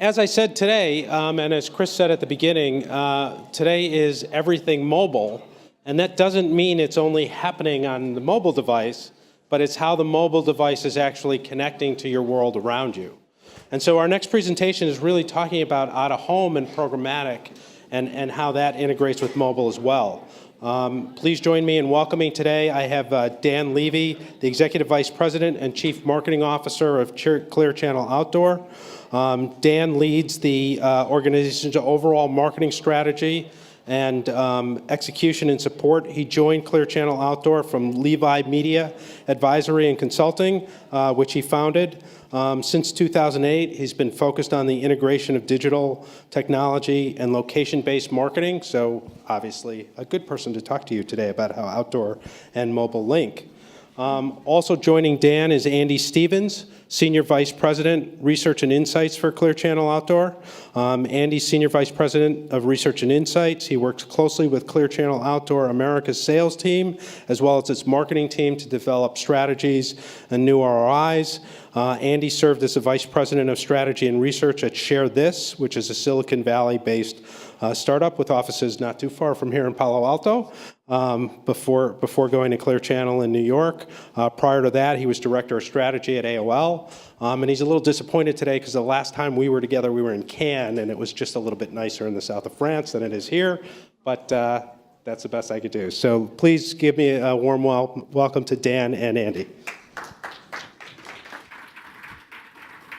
As I said today, and as Chris said at the beginning, today is everything mobile. And that doesn't mean it's only happening on the mobile device, but it's how the mobile device is actually connecting to your world around you. And so our next presentation is really talking about out-of-home and programmatic and how that integrates with mobile as well. Please join me in welcoming today. I have Dan Levi, the Executive Vice President and Chief Marketing Officer of Clear Channel Outdoor. Dan leads the organization's overall marketing strategy and execution and support. He joined Clear Channel Outdoor from Levi Media Advisory and Consulting, which he founded. Since 2008, he's been focused on the integration of digital technology and location-based marketing, so obviously a good person to talk to you today about how outdoor and mobile link. Also joining Dan is Andy Stevens, Senior Vice President, Research and Insights for Clear Channel Outdoor. Andy's Senior Vice President of Research and Insights. He works closely with Clear Channel Outdoor America's sales team, as well as its marketing team to develop strategies and new ROIs. Andy served as the Vice President of Strategy and Research at Share This, which is a Silicon Valley-based startup with offices not too far from here in Palo Alto, before going to Clear Channel in New York. Prior to that, he was Director of Strategy at AOL. And he's a little disappointed today because the last time we were together, we were in Cannes, and it was just a little bit nicer in the south of France than it is here. But that's the best I could do. So please give me a warm welcome to Dan and Andy.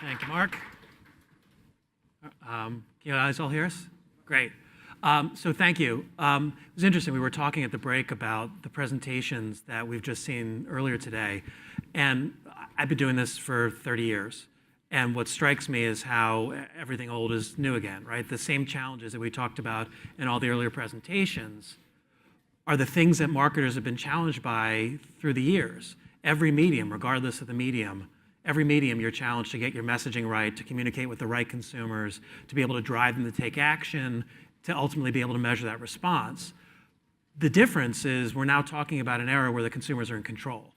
Thank you, Mark. Can you guys all hear us? Great. So thank you. It was interesting. We were talking at the break about the presentations that we've just seen earlier today. And I've been doing this for 30 years. And what strikes me is how everything old is new again, right? The same challenges that we talked about in all the earlier presentations are the things that marketers have been challenged by through the years. Every medium, regardless of the medium, every medium you're challenged to get your messaging right, to communicate with the right consumers, to be able to drive them to take action, to ultimately be able to measure that response. The difference is we're now talking about an era where the consumers are in control,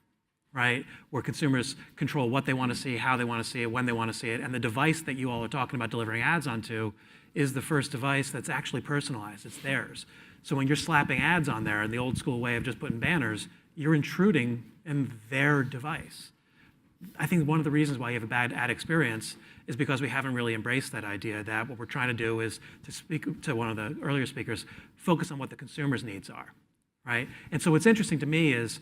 right? Where consumers control what they want to see, how they want to see it, when they want to see it, and the device that you all are talking about delivering ads onto is the first device that's actually personalized. It's theirs. So when you're slapping ads on there in the old school way of just putting banners, you're intruding in their device. I think one of the reasons why you have a bad ad experience is because we haven't really embraced that idea that what we're trying to do is, to speak to one of the earlier speakers, focus on what the consumer's needs are, right? And so what's interesting to me is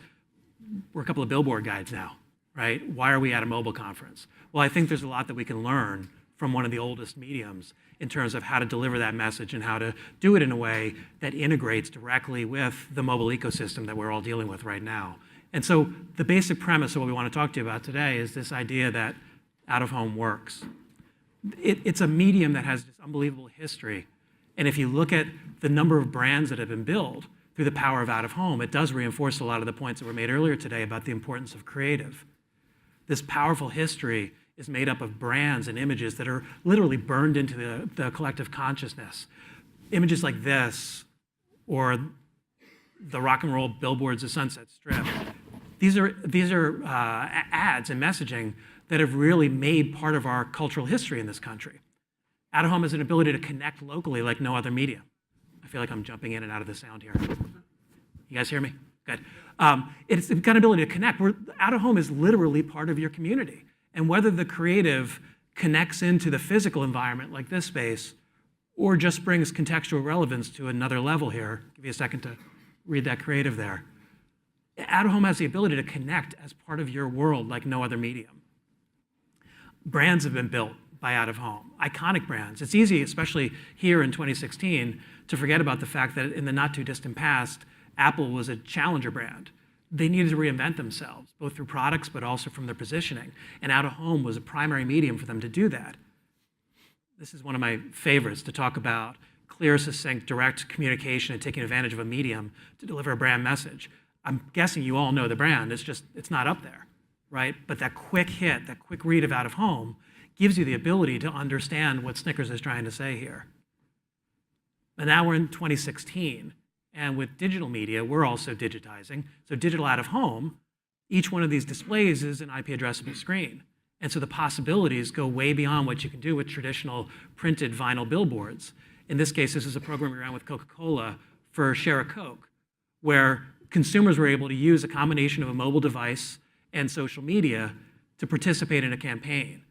we're a couple of billboard guides now, right? Why are we at a mobile conference? Well, I think there's a lot that we can learn from one of the oldest mediums in terms of how to deliver that message and how to do it in a way that integrates directly with the mobile ecosystem that we're all dealing with right now. And so the basic premise of what we want to talk to you about today is this idea that out-of-home works. It's a medium that has this unbelievable history. And if you look at the number of brands that have been built through the power of out-of-home, it does reinforce a lot of the points that were made earlier today about the importance of creative. This powerful history is made up of brands and images that are literally burned into the collective consciousness. Images like this, or the rock and roll billboards of Sunset Strip. These are ads and messaging that have really made part of our cultural history in this country. Out-of-home has an ability to connect locally like no other medium. I feel like I'm jumping in and out of the sound here. You guys hear me? Good. It's got an ability to connect. Out-of-home is literally part of your community. And whether the creative connects into the physical environment like this space, or just brings contextual relevance to another level here, give you a second to read that creative there. Out-of-home has the ability to connect as part of your world like no other medium. Brands have been built by out-of-home, iconic brands. It's easy, especially here in 2016, to forget about the fact that in the not too distant past, Apple was a challenger brand. They needed to reinvent themselves, both through products but also from their positioning. And out-of-home was a primary medium for them to do that. This is one of my favorites to talk about clear, succinct, direct communication and taking advantage of a medium to deliver a brand message. I'm guessing you all know the brand. It's not up there, right? But that quick hit, that quick read of out-of-home gives you the ability to understand what Snickers is trying to say here. And now we're in 2016, and with digital media, we're also digitizing. So digital out-of-home, each one of these displays is an IP addressable screen. And so the possibilities go way beyond what you can do with traditional printed vinyl billboards. In this case, this is a program we ran with Coca-Cola for Share a Coke, where consumers were able to use a combination of a mobile device and social media to participate in a campaign.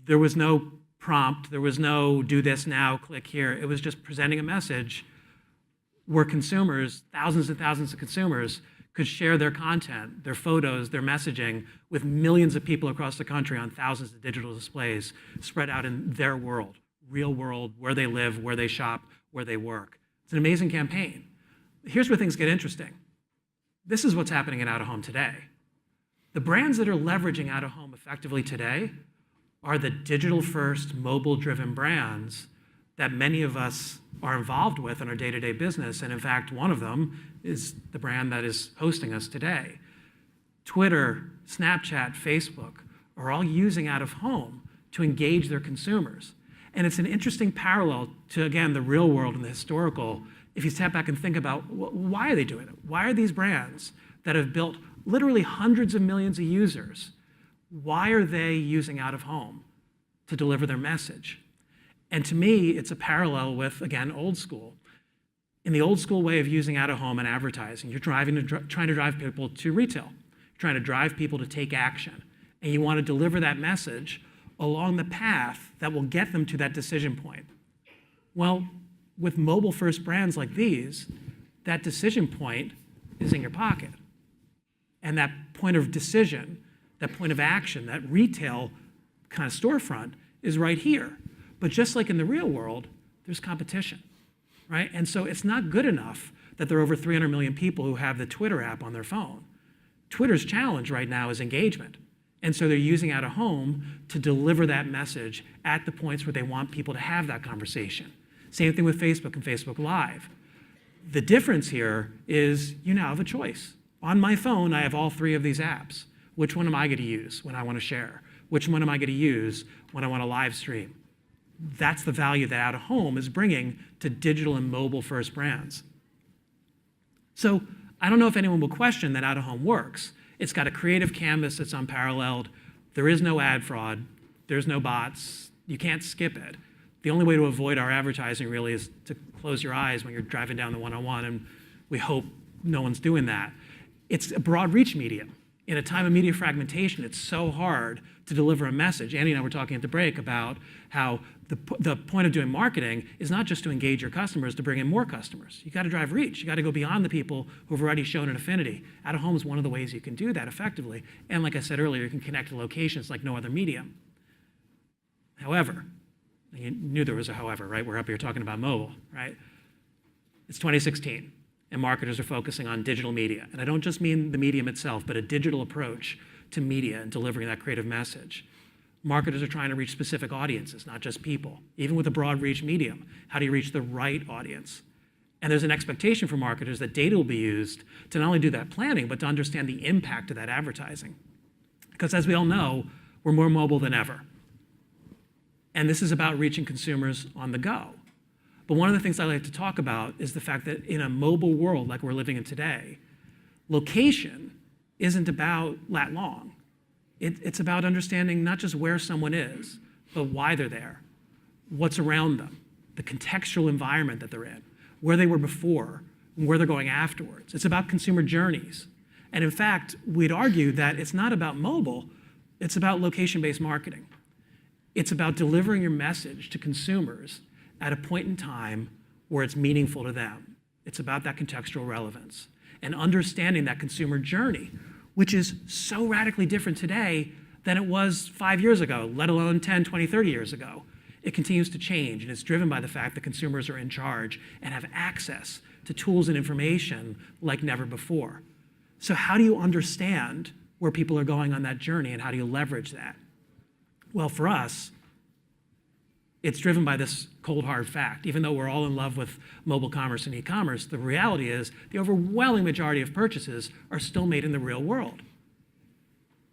There was no prompt, there was no do this now, click here. It was just presenting a message where consumers, thousands and thousands of consumers, could share their content, their photos, their messaging with millions of people across the country on thousands of digital displays spread out in their world, real world, where they live, where they shop, where they work. It's an amazing campaign. Here's where things get interesting. This is what's happening in out-of-home today. The brands that are leveraging out-of-home effectively today are the digital-first, mobile-driven brands that many of us are involved with in our day-to-day business. And in fact, one of them is the brand that is hosting us today. Twitter, Snapchat, Facebook are all using out-of-home to engage their consumers. And it's an interesting parallel to, again, the real world and the historical. If you step back and think about why are they doing it? Why are these brands that have built literally hundreds of millions of users, why are they using out-of-home to deliver their message? And to me, it's a parallel with, again, old school. In the old school way of using out-of-home and advertising, you're trying to drive people to retail. You're trying to drive people to take action. And you want to deliver that message along the path that will get them to that decision point. Well, with mobile-first brands like these, that decision point is in your pocket. And that point of decision, that point of action, that retail kind of storefront is right here. But just like in the real world, there's competition, right? And so it's not good enough that there are over 300 million people who have the Twitter app on their phone. Twitter's challenge right now is engagement. And so they're using out-of-home to deliver that message at the points where they want people to have that conversation. Same thing with Facebook and Facebook Live. The difference here is you now have a choice. On my phone, I have all three of these apps. Which one am I going to use when I want to share? Which one am I going to use when I want to live stream? That's the value that out-of-home is bringing to digital and mobile-first brands. So I don't know if anyone will question that out-of-home works. It's got a creative canvas that's unparalleled. There is no ad fraud. There's no bots. You can't skip it. The only way to avoid our advertising really is to close your eyes when you're driving down the 101, and we hope no one's doing that. It's a broad reach medium. In a time of media fragmentation, it's so hard to deliver a message. Andy and I were talking at the break about how the point of doing marketing is not just to engage your customers, to bring in more customers. You got to drive reach. You got to go beyond the people who've already shown an affinity. Out-of-home is one of the ways you can do that effectively. And like I said earlier, you can connect to locations like no other medium. However, you knew there was a however, right? We're up here talking about mobile, right? It's 2016. And marketers are focusing on digital media. And I don't just mean the medium itself, but a digital approach to media and delivering that creative message. Marketers are trying to reach specific audiences, not just people. Even with a broad reach medium, how do you reach the right audience? And there's an expectation for marketers that data will be used to not only do that planning, but to understand the impact of that advertising. Because as we all know, we're more mobile than ever. And this is about reaching consumers on the go. But one of the things I like to talk about is the fact that in a mobile world like we're living in today, location isn't about lat long. It's about understanding not just where someone is, but why they're there, what's around them, the contextual environment that they're in, where they were before, and where they're going afterwards. It's about consumer journeys. And in fact, we'd argue that it's not about mobile, it's about location-based marketing. It's about delivering your message to consumers at a point in time where it's meaningful to them. It's about that contextual relevance and understanding that consumer journey, which is so radically different today than it was 5 years ago, let alone 10, 20, 30 years ago. It continues to change, and it's driven by the fact that consumers are in charge and have access to tools and information like never before. So how do you understand where people are going on that journey, and how do you leverage that? Well, for us, it's driven by this cold, hard fact. Even though we're all in love with mobile commerce and e-commerce, the reality is the overwhelming majority of purchases are still made in the real world.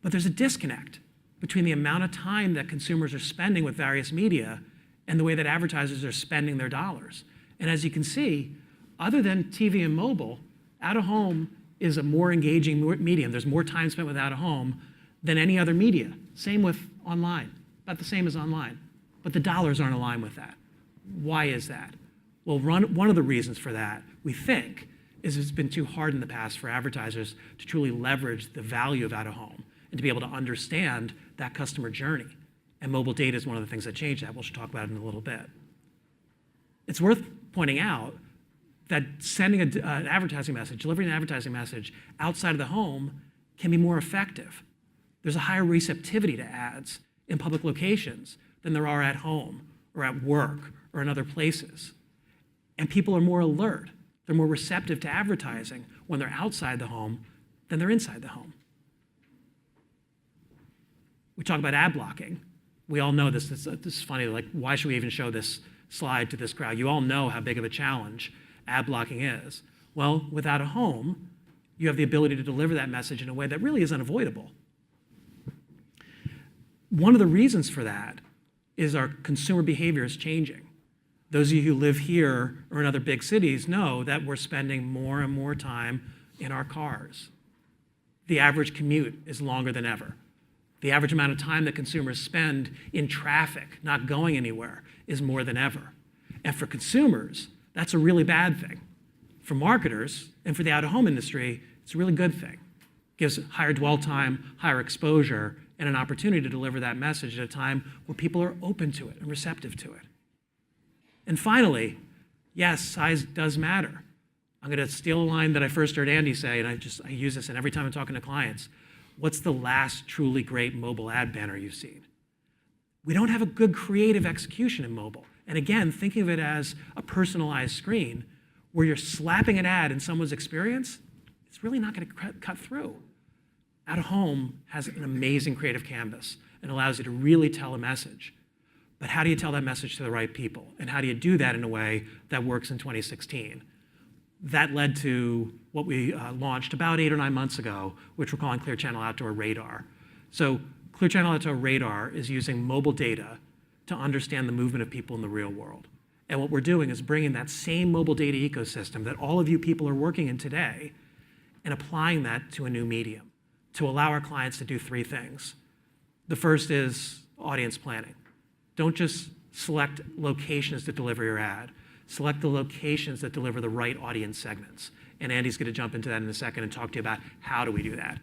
But there's a disconnect between the amount of time that consumers are spending with various media and the way that advertisers are spending their dollars. And as you can see, other than TV and mobile, out-of-home is a more engaging medium. There's more time spent with out-of-home than any other media Same with online, about the same as online. But the dollars aren't aligned with that. Why is that? Well, one of the reasons for that, we think, is it's been too hard in the past for advertisers to truly leverage the value of out-of-home and to be able to understand that customer journey. And mobile data is one of the things that changed that. We'll talk about it in a little bit. It's worth pointing out that sending an advertising message, delivering an advertising message outside of the home can be more effective. There's a higher receptivity to ads in public locations than there are at home or at work or in other places. And people are more alert. They're more receptive to advertising when they're outside the home than they're inside the home. We talk about ad blocking. We all know this. This is funny. Like, why should we even show this slide to this crowd? You all know how big of a challenge ad blocking is. Well, without a home, you have the ability to deliver that message in a way that really is unavoidable. One of the reasons for that is our consumer behavior is changing. Those of you who live here or in other big cities know that we're spending more and more time in our cars. The average commute is longer than ever. The average amount of time that consumers spend in traffic, not going anywhere, is more than ever. And for consumers, that's a really bad thing. For marketers and for the out-of-home industry, it's a really good thing. It gives higher dwell time, higher exposure, and an opportunity to deliver that message at a time where people are open to it and receptive to it. And finally, yes, size does matter. I'm going to steal a line that I first heard Andy say, and I use this, and every time I'm talking to clients, what's the last truly great mobile ad banner you've seen? We don't have a good creative execution in mobile. And again, thinking of it as a personalized screen where you're slapping an ad in someone's experience, it's really not going to cut through. Out-of-home has an amazing creative canvas and allows you to really tell a message. But how do you tell that message to the right people? And how do you do that in a way that works in 2016? That led to what we launched about 8 or 9 months ago, which we're calling Clear Channel Outdoor Radar. So Clear Channel Outdoor Radar is using mobile data to understand the movement of people in the real world. And what we're doing is bringing that same mobile data ecosystem that all of you people are working in today and applying that to a new medium to allow our clients to do 3 things. The first is audience planning. Don't just select locations to deliver your ad. Select the locations that deliver the right audience segments. And Andy's going to jump into that in a second and talk to you about how do we do that.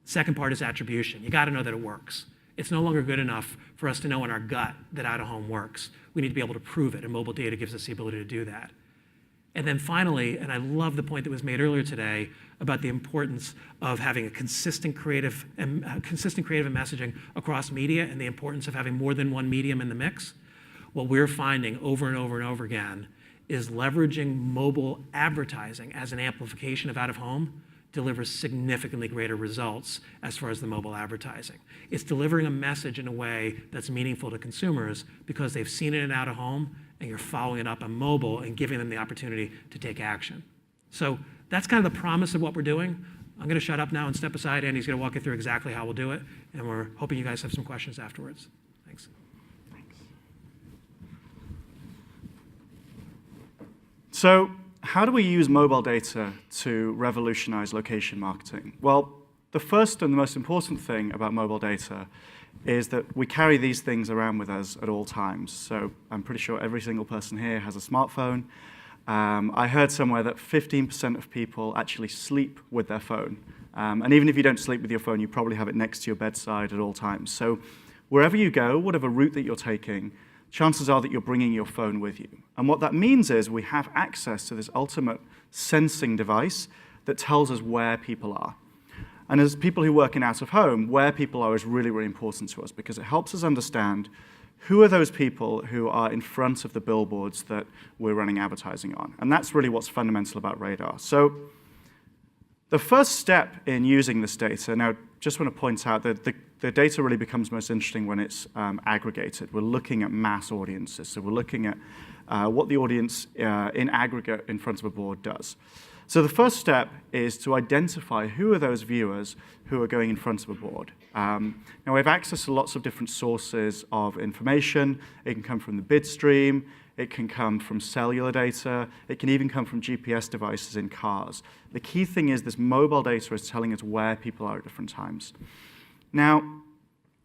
Second part is attribution. You got to know that it works. It's no longer good enough for us to know in our gut that out-of-home works. We need to be able to prove it, and mobile data gives us the ability to do that. And then finally, and I love the point that was made earlier today about the importance of having a consistent creative and messaging across media and the importance of having more than one medium in the mix. What we're finding over and over and over again is leveraging mobile advertising as an amplification of out-of-home delivers significantly greater results as far as the mobile advertising. It's delivering a message in a way that's meaningful to consumers because they've seen it in out-of-home and you're following it up on mobile and giving them the opportunity to take action. So that's kind of the promise of what we're doing. I'm going to shut up now and step aside. Andy's going to walk you through exactly how we'll do it, and we're hoping you guys have some questions afterwards. Thanks. So how do we use mobile data to revolutionize location marketing? Well, the first and the most important thing about mobile data is that we carry these things around with us at all times. So I'm pretty sure every single person here has a smartphone. I heard somewhere that 15% of people actually sleep with their phone. And even if you don't sleep with your phone, you probably have it next to your bedside at all times. So wherever you go, whatever route that you're taking, chances are that you're bringing your phone with you. And what that means is we have access to this ultimate sensing device that tells us where people are. And as people who work in out-of-home, where people are is really, really important to us because it helps us understand who are those people who are in front of the billboards that we're running advertising on. And that's really what's fundamental about Radar. So the first step in using this data, now just want to point out that the data really becomes most interesting when it's aggregated. We're looking at mass audiences. So we're looking at what the audience in aggregate in front of a board does. So the first step is to identify who are those viewers who are going in front of a board. Now we have access to lots of different sources of information. It can come from the bid stream. It can come from cellular data. It can even come from GPS devices in cars. The key thing is this mobile data is telling us where people are at different times. Now,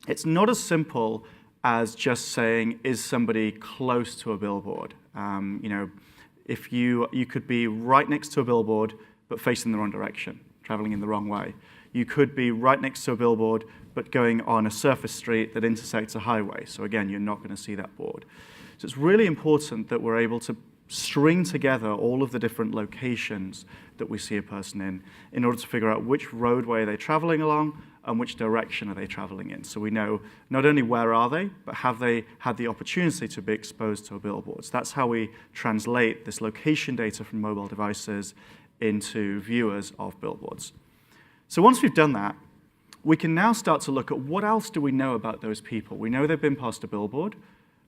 it's not as simple as just saying, is somebody close to a billboard? If you could be right next to a billboard, but facing the wrong direction, traveling in the wrong way. You could be right next to a billboard, but going on a surface street that intersects a highway. So again, you're not going to see that board. So it's really important that we're able to string together all of the different locations that we see a person in order to figure out which roadway are they traveling along and which direction are they traveling in. So we know not only where are they, but have they had the opportunity to be exposed to a billboard. So that's how we translate this location data from mobile devices into viewers of billboards. So once we've done that, we can now start to look at what else do we know about those people. We know they've been past a billboard,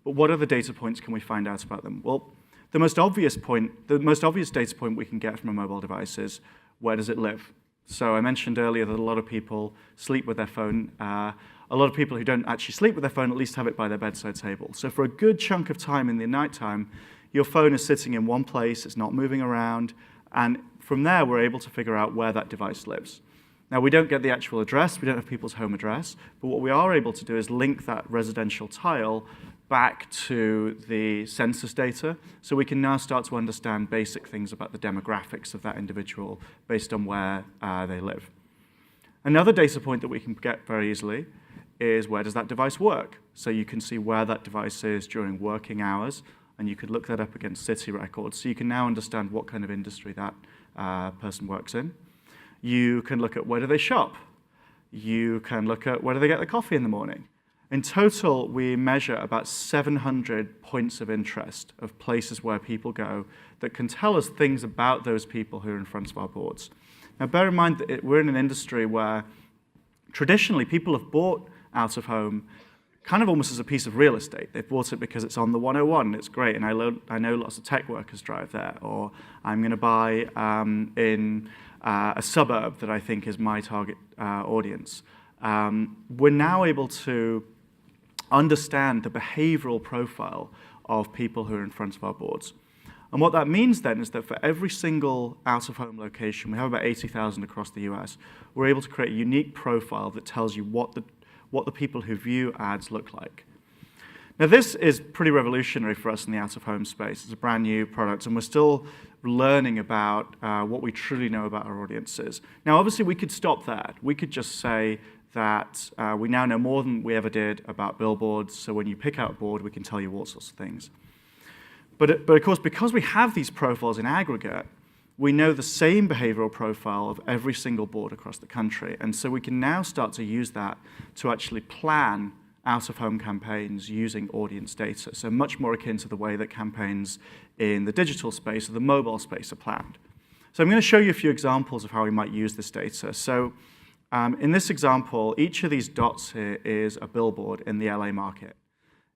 but what other data points can we find out about them? Well, the most obvious data point we can get from a mobile device is, where does it live? So I mentioned earlier that a lot of people sleep with their phone. A lot of people who don't actually sleep with their phone at least have it by their bedside table. So for a good chunk of time in the nighttime, your phone is sitting in one place, it's not moving around, and from there we're able to figure out where that device lives. Now, we don't get the actual address, we don't have people's home address, but what we are able to do is link that residential tile back to the census data, so we can now start to understand basic things about the demographics of that individual based on where they live. Another data point that we can get very easily is, where does that device work? So you can see where that device is during working hours, and you could look that up against city records, so you can now understand what kind of industry that person works in. You can look at, where do they shop? You can look at, where do they get their coffee in the morning? In total, we measure about 700 points of interest of places where people go that can tell us things about those people who are in front of our boards. Now, bear in mind that we're in an industry where traditionally people have bought out of home kind of almost as a piece of real estate. They've bought it because it's on the 101, it's great, and I know lots of tech workers drive there, or I'm going to buy in a suburb that I think is my target audience. We're now able to understand the behavioral profile of people who are in front of our boards. And what that means then is that for every single out-of-home location, we have about 80,000 across the US, we're able to create a unique profile that tells you what the people who view ads look like. Now, this is pretty revolutionary for us in the out-of-home space. It's a brand new product, and we're still learning about what we truly know about our audiences. Now, obviously, we could stop that. We could just say that we now know more than we ever did about billboards, so when you pick out a board, we can tell you all sorts of things. But of course, because we have these profiles in aggregate, we know the same behavioral profile of every single board across the country, and so we can now start to use that to actually plan out-of-home campaigns using audience data, so much more akin to the way that campaigns in the digital space or the mobile space are planned. So I'm going to show you a few examples of how we might use this data. So in this example, each of these dots here is a billboard in the LA market.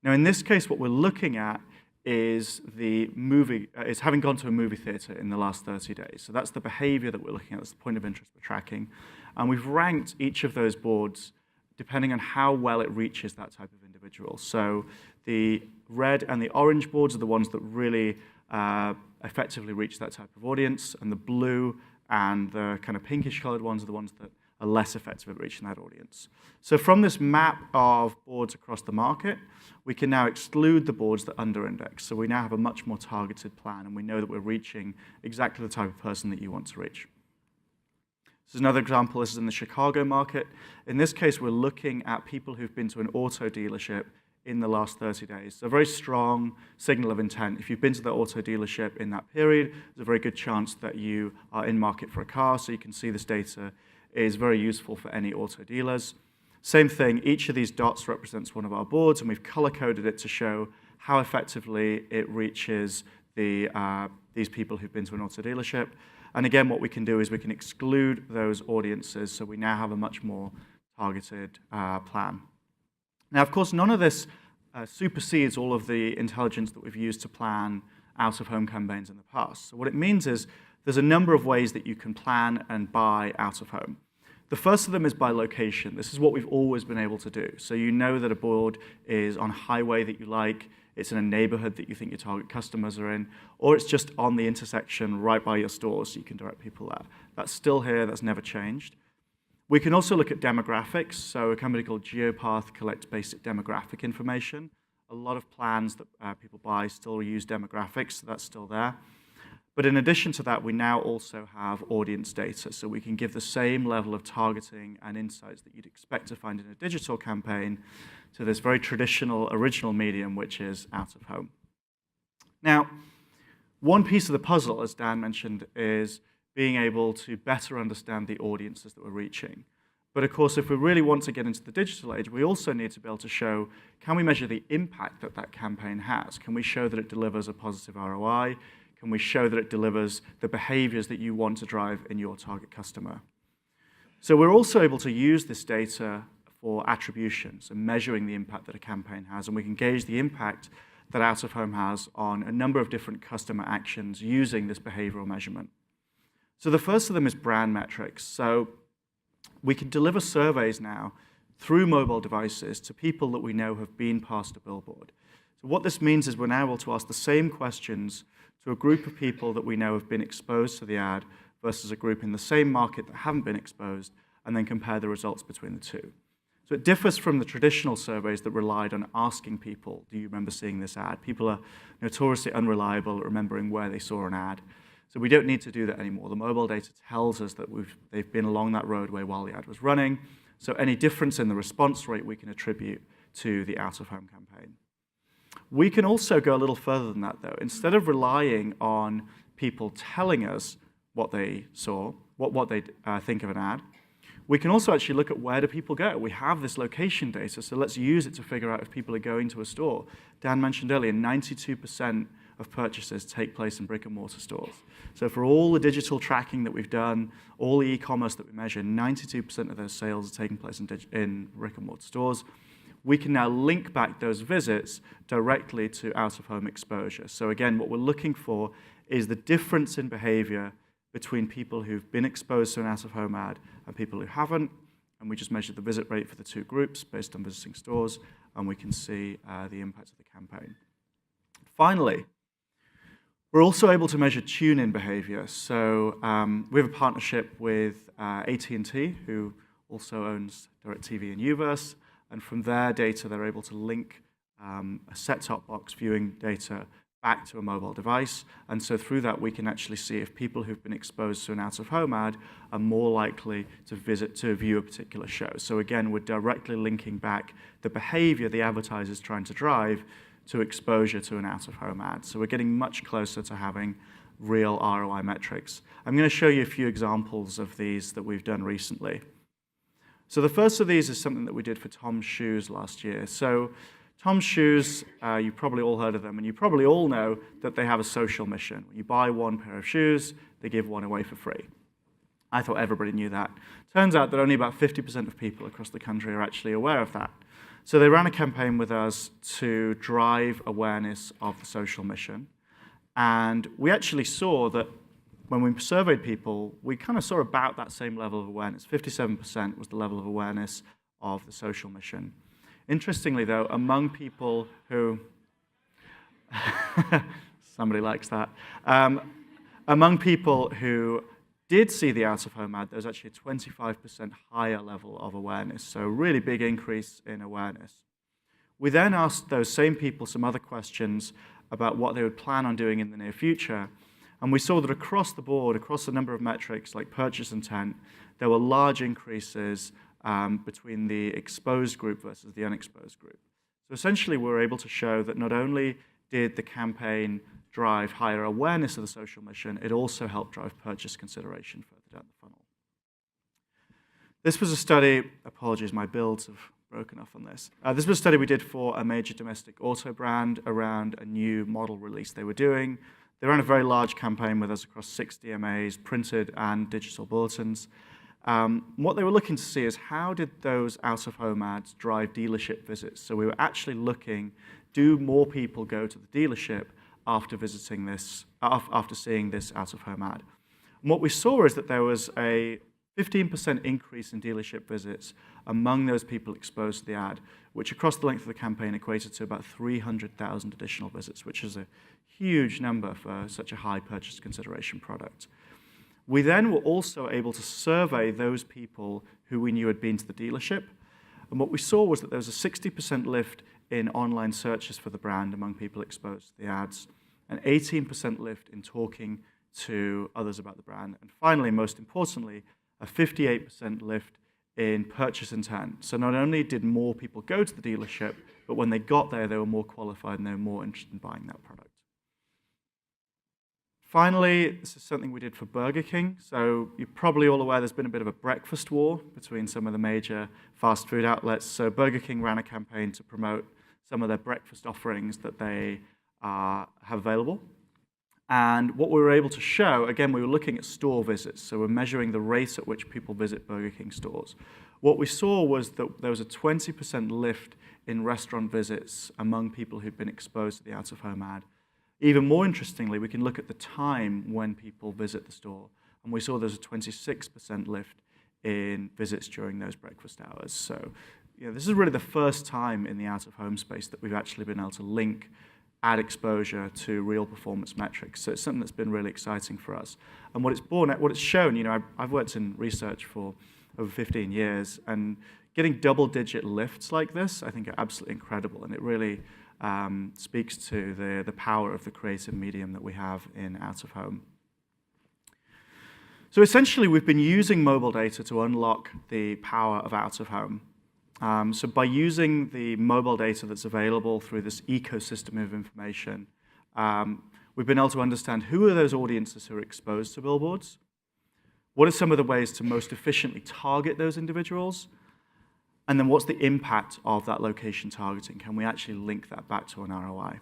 Now, in this case, what we're looking at is is having gone to a movie theater in the last 30 days. So that's the behavior that we're looking at, that's the point of interest we're tracking. And we've ranked each of those boards depending on how well it reaches that type of individual. So the red and the orange boards are the ones that really effectively reach that type of audience, and the blue and the kind of pinkish colored ones are the ones that are less effective at reaching that audience. So from this map of boards across the market, we can now exclude the boards that under-index. So we now have a much more targeted plan, and we know that we're reaching exactly the type of person that you want to reach. This is another example. This is in the Chicago market. In this case, we're looking at people who've been to an auto dealership in the last 30 days. So a very strong signal of intent. If you've been to the auto dealership in that period, there's a very good chance that you are in market for a car, so you can see this data is very useful for any auto dealers. Same thing, each of these dots represents one of our boards, and we've color-coded it to show how effectively it reaches these people who've been to an auto dealership. And again, what we can do is we can exclude those audiences, so we now have a much more targeted plan. Now, of course, none of this supersedes all of the intelligence that we've used to plan out-of-home campaigns in the past. So what it means is there's a number of ways that you can plan and buy out-of-home. The first of them is by location. This is what we've always been able to do. So you know that a board is on a highway that you like, it's in a neighborhood that you think your target customers are in, or it's just on the intersection right by your store, so you can direct people there. That's still here, that's never changed. We can also look at demographics. So a company called Geopath collects basic demographic information. A lot of plans that people buy still use demographics, so that's still there. But in addition to that, we now also have audience data, so we can give the same level of targeting and insights that you'd expect to find in a digital campaign to this very traditional, original medium, which is out of home. Now, one piece of the puzzle, as Dan mentioned, is being able to better understand the audiences that we're reaching. But of course, if we really want to get into the digital age, we also need to be able to show, can we measure the impact that that campaign has? Can we show that it delivers a positive ROI? Can we show that it delivers the behaviors that you want to drive in your target customer? So we're also able to use this data for attribution, so measuring the impact that a campaign has, and we can gauge the impact that out-of-home has on a number of different customer actions using this behavioral measurement. So the first of them is brand metrics. So we can deliver surveys now through mobile devices to people that we know have been past a billboard. So what this means is we're now able to ask the same questions to a group of people that we know have been exposed to the ad versus a group in the same market that haven't been exposed, and then compare the results between the two. So it differs from the traditional surveys that relied on asking people, do you remember seeing this ad? People are notoriously unreliable at remembering where they saw an ad. So we don't need to do that anymore. The mobile data tells us that they've been along that roadway while the ad was running. So any difference in the response rate we can attribute to the out-of-home campaign. We can also go a little further than that, though. Instead of relying on people telling us what they saw, what they think of an ad, we can also actually look at where do people go. We have this location data, so let's use it to figure out if people are going to a store. Dan mentioned earlier, 92% of purchases take place in brick-and-mortar stores. So for all the digital tracking that we've done, all the e-commerce that we measure, 92% of those sales are taking place in brick-and-mortar stores. We can now link back those visits directly to out-of-home exposure. So again, what we're looking for is the difference in behavior between people who've been exposed to an out-of-home ad and people who haven't, and we just measure the visit rate for the two groups based on visiting stores, and we can see the impact of the campaign. Finally, we're also able to measure tune-in behavior. So we have a partnership with AT&T, who also owns DirecTV and Uverse, and from their data, they're able to link a set-top box viewing data back to a mobile device. And so through that, we can actually see if people who've been exposed to an out-of-home ad are more likely to view a particular show. So again, we're directly linking back the behavior the advertiser's trying to drive to exposure to an out-of-home ad. So we're getting much closer to having real ROI metrics. I'm going to show you a few examples of these that we've done recently. So the first of these is something that we did for Tom's Shoes last year. So Tom's Shoes, you've probably all heard of them, and you probably all know that they have a social mission. When you buy one pair of shoes, they give one away for free. I thought everybody knew that. Turns out that only about 50% of people across the country are actually aware of that. So they ran a campaign with us to drive awareness of the social mission. And we actually saw that when we surveyed people, we kind of saw about that same level of awareness. 57% was the level of awareness of the social mission. Interestingly, though, among people who, somebody likes that, among people who did see the out-of-home ad, there was actually a 25% higher level of awareness, so a really big increase in awareness. We then asked those same people some other questions about what they would plan on doing in the near future, and we saw that across the board, across a number of metrics like purchase intent, there were large increases between the exposed group versus the unexposed group. So essentially, we were able to show that not only did the campaign drive higher awareness of the social mission, it also helped drive purchase consideration further down the funnel. This was a study, apologies, my builds have broken off on this. This was a study we did for a major domestic auto brand around a new model release they were doing. They ran a very large campaign with us across 6 DMAs, printed and digital bulletins. What they were looking to see is how did those out-of-home ads drive dealership visits? So we were actually looking, do more people go to the dealership after visiting this, after seeing this out-of-home ad? And what we saw is that there was a 15% increase in dealership visits among those people exposed to the ad, which across the length of the campaign equated to about 300,000 additional visits, which is a huge number for such a high purchase consideration product. We then were also able to survey those people who we knew had been to the dealership. And what we saw was that there was a 60% lift in online searches for the brand among people exposed to the ads, an 18% lift in talking to others about the brand, and finally, most importantly, a 58% lift in purchase intent. So not only did more people go to the dealership, but when they got there, they were more qualified and they were more interested in buying that product. Finally, this is something we did for Burger King. So you're probably all aware there's been a bit of a breakfast war between some of the major fast food outlets. So Burger King ran a campaign to promote some of their breakfast offerings that they have available. And what we were able to show, again, we were looking at store visits. So we're measuring the rate at which people visit Burger King stores. What we saw was that there was a 20% lift in restaurant visits among people who'd been exposed to the out-of-home ad. Even more interestingly, we can look at the time when people visit the store, and we saw there's a 26% lift in visits during those breakfast hours. So, this is really the first time in the out-of-home space that we've actually been able to link ad exposure to real performance metrics. So it's something that's been really exciting for us. And what it's shown, I've worked in research for over 15 years, and getting double-digit lifts like this, I think, are absolutely incredible, and it really speaks to the power of the creative medium that we have in out-of-home. So essentially, we've been using mobile data to unlock the power of out-of-home. So by using the mobile data that's available through this ecosystem of information, we've been able to understand who are those audiences who are exposed to billboards, what are some of the ways to most efficiently target those individuals, and then what's the impact of that location targeting? Can we actually link that back to an ROI?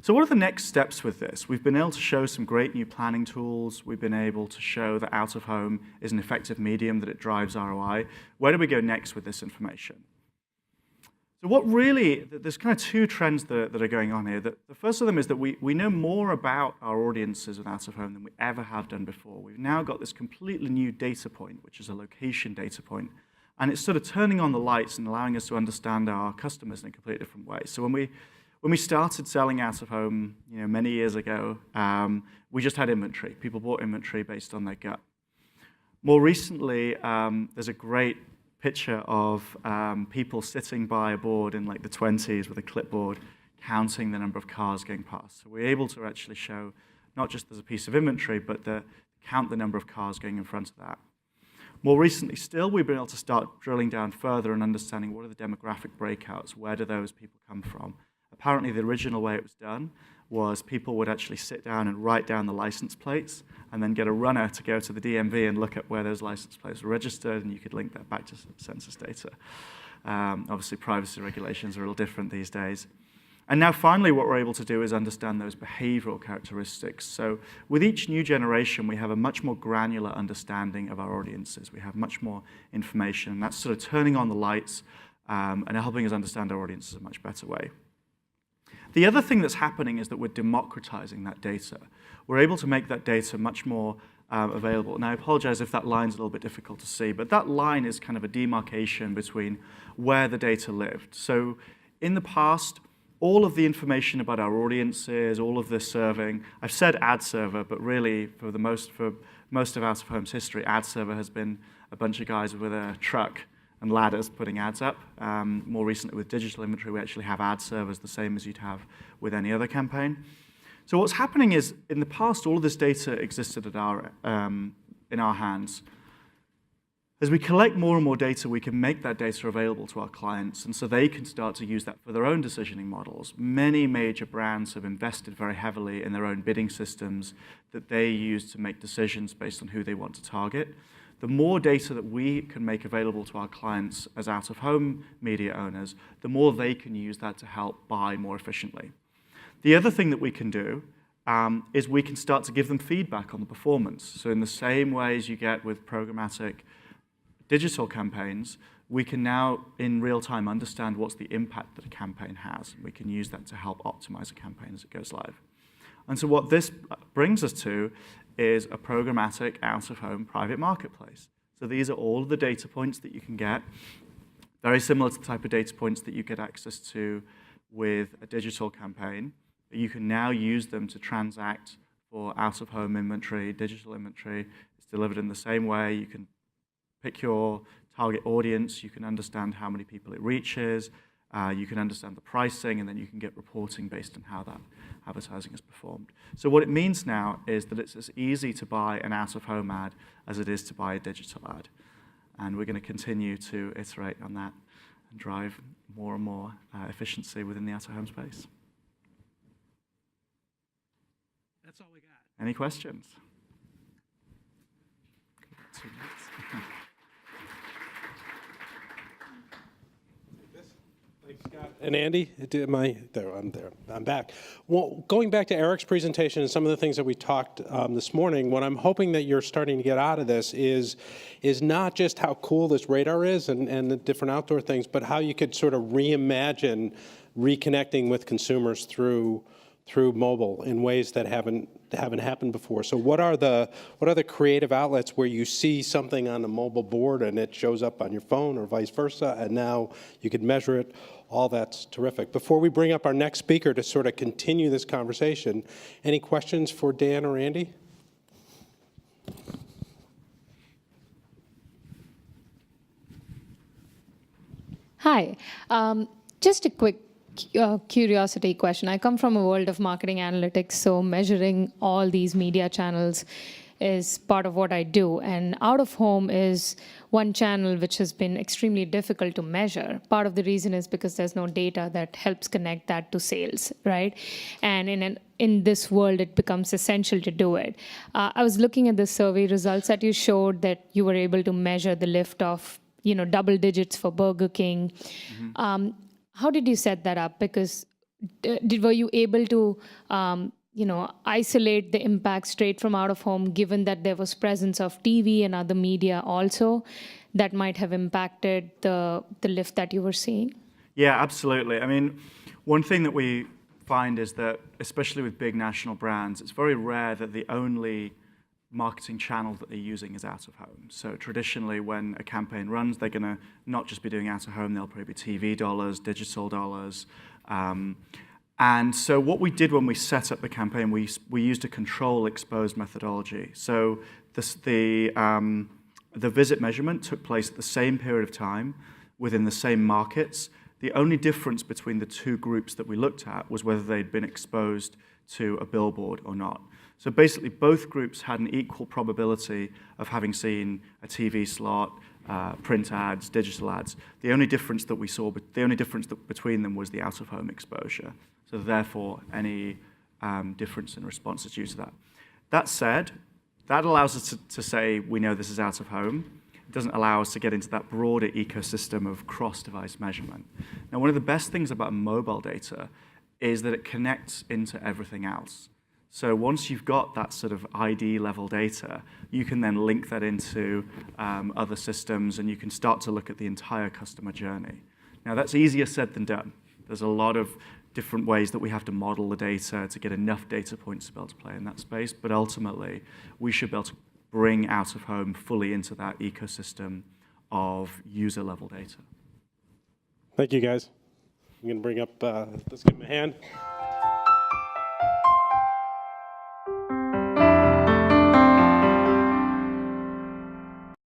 So what are the next steps with this? We've been able to show some great new planning tools. We've been able to show that out-of-home is an effective medium, that it drives ROI. Where do we go next with this information? So there's kind of two trends that are going on here. The first of them is that we know more about our audiences with out-of-home than we ever have done before. We've now got this completely new data point, which is a location data point. And it's sort of turning on the lights and allowing us to understand our customers in a completely different way. So when we started selling out-of-home, many years ago, we just had inventory. People bought inventory based on their gut. More recently, there's a great picture of people sitting by a board in like the 20s with a clipboard, counting the number of cars going past. So we're able to actually show not just there's a piece of inventory, but count the number of cars going in front of that. More recently still, we've been able to start drilling down further and understanding what are the demographic breakouts, where do those people come from. Apparently, the original way it was done was people would actually sit down and write down the license plates and then get a runner to go to the DMV and look at where those license plates were registered, and you could link that back to census data. Obviously, privacy regulations are a little different these days. And now finally, what we're able to do is understand those behavioral characteristics. So with each new generation, we have a much more granular understanding of our audiences. We have much more information, and that's sort of turning on the lights and helping us understand our audiences in a much better way. The other thing that's happening is that we're democratizing that data. We're able to make that data much more available. And I apologize if that line's a little bit difficult to see, but that line is kind of a demarcation between where the data lived. So in the past, all of the information about our audiences, all of the serving, I've said ad server, but really for most of out-of-home's history, ad server has been a bunch of guys with a truck and ladders putting ads up. More recently with digital inventory, we actually have ad servers the same as you'd have with any other campaign. So what's happening is, in the past, all of this data existed in our hands. As we collect more and more data, we can make that data available to our clients, and so they can start to use that for their own decisioning models. Many major brands have invested very heavily in their own bidding systems that they use to make decisions based on who they want to target. The more data that we can make available to our clients as out-of-home media owners, the more they can use that to help buy more efficiently. The other thing that we can do is we can start to give them feedback on the performance. So in the same way as you get with programmatic digital campaigns, we can now, in real time, understand what's the impact that a campaign has. We can use that to help optimize a campaign as it goes live. And so what this brings us to is a programmatic out-of-home private marketplace. So these are all of the data points that you can get, very similar to the type of data points that you get access to with a digital campaign. You can now use them to transact for out-of-home inventory, digital inventory. It's delivered in the same way. You can pick your target audience, you can understand how many people it reaches, you can understand the pricing, and then you can get reporting based on how that advertising is performed. So what it means now is that it's as easy to buy an out-of-home ad as it is to buy a digital ad. And we're going to continue to iterate on that and drive more and more efficiency within the out-of-home space. That's all we got. Any questions? 2 minutes. Thanks, Scott. And Andy, I'm back. Well, going back to Eric's presentation and some of the things that we talked this morning, what I'm hoping that you're starting to get out of this is not just how cool this radar is and the different outdoor things, but how you could sort of reimagine reconnecting with consumers through mobile in ways that haven't happened before. So what are the creative outlets where you see something on a mobile board and it shows up on your phone or vice versa, and now you could measure it? All that's terrific. Before we bring up our next speaker to sort of continue this conversation, any questions for Dan or Andy? Hi. Just a quick curiosity question. I come from a world of marketing analytics, so measuring all these media channels is part of what I do. And out of home is one channel which has been extremely difficult to measure. Part of the reason is because there's no data that helps connect that to sales, right? And in this world, it becomes essential to do it. I was looking at the survey results that you showed that you were able to measure the lift of double digits for Burger King. Mm-hmm. How did you set that up? Because were you able to isolate the impact straight from out of home, given that there was presence of TV and other media also that might have impacted the lift that you were seeing? Yeah, absolutely. I mean, one thing that we find is that, especially with big national brands, it's very rare that the only marketing channel that they're using is out of home. So traditionally, when a campaign runs, they're going to not just be doing out of home, they'll probably be TV dollars, digital dollars. And so what we did when we set up the campaign, we used a control exposed methodology. So the visit measurement took place at the same period of time within the same markets. The only difference between the two groups that we looked at was whether they'd been exposed to a billboard or not. So basically, both groups had an equal probability of having seen a TV slot, print ads, digital ads. The only difference that we saw, between them was the out-of-home exposure. So therefore, any difference in response is due to that. That said, that allows us to say we know this is out of home. It doesn't allow us to get into that broader ecosystem of cross-device measurement. Now, one of the best things about mobile data is that it connects into everything else. So once you've got that sort of ID level data, you can then link that into other systems, and you can start to look at the entire customer journey. Now, that's easier said than done. There's a lot of different ways that we have to model the data to get enough data points to be able to play in that space, but ultimately, we should be able to bring out of home fully into that ecosystem of user level data. Thank you, guys. I'm going to bring up, let's give him a hand.